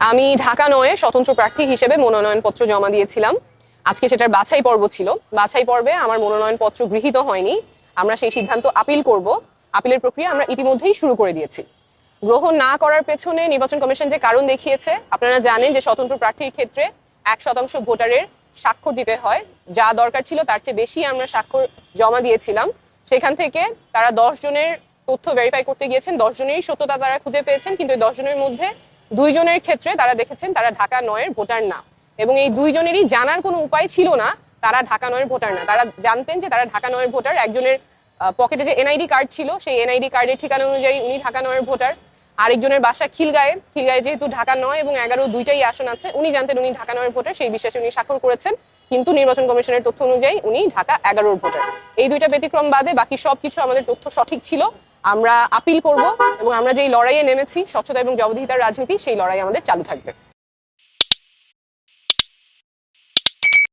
আমি ঢাকা ৯-এ স্বতন্ত্র প্রার্থী হিসেবে মনোনয়নপত্র জমা দিয়েছিলাম। আজকে সেটার বাছাই পর্ব ছিল। বাছাই পর্বে আমার মনোনয়নপত্র গৃহীত হয়নি। আমরা সেই সিদ্ধান্ত আপিল করব। আপিলের প্রক্রিয়া আমরা ইতিমধ্যেই শুরু করে দিয়েছি। গ্রহণ না করার পেছনে নির্বাচন কমিশন যে কারণ দেখিয়েছে, আপনারা জানেন যে স্বতন্ত্র প্রার্থীর ক্ষেত্রে ১% ভোটারের স্বাক্ষর দিতে হয়। যা দরকার ছিল তার চেয়ে বেশি আমরা স্বাক্ষর জমা দিয়েছিলাম। সেখান থেকে তারা ১০ জনের তথ্য ভেরিফাই করতে গিয়েছেন। ১০ জনেরই সত্যতা তারা খুঁজে পেয়েছেন, কিন্তু ১০ জনের মধ্যে ২ জনের ক্ষেত্রে তারা দেখেছেন তারা ঢাকা ৯-এর ভোটার না, এবং এই ২ জনেরই জানার কোনো উপায় ছিল না তারা ঢাকা ৯-এর ভোটার না। তারা জানতেন যে তারা ঢাকা ৯-এর ভোটার। একজনের পকেটে যে এনআইডি কার্ড ছিল, সেই এনআইডি কার্ডের ঠিকানা অনুযায়ী উনি ঢাকা 9-এর ভোটার। আরেকজনের বাসা খিলগাঁয়ে যেহেতু ঢাকা ৯ এবং ১১ দুইটাই আসন আছে, উনি জানতেন উনি ঢাকা ৯-এর ভোটার, সেই বিশ্বাসে উনি স্বাক্ষর করেছেন, কিন্তু নির্বাচন কমিশনের তথ্য অনুযায়ী উনি ঢাকা ১১-র ভোটার। এই দুইটা ব্যতিক্রম বাদে বাকি সবকিছু আমাদের তথ্য সঠিক ছিল। আমরা আপিল করব এবং আমরা যেই লড়াইয়ে নেমেছি, স্বচ্ছতা এবং জবাবদিহিতার রাজনীতি, সেই লড়াই আমাদের চালু থাকবে।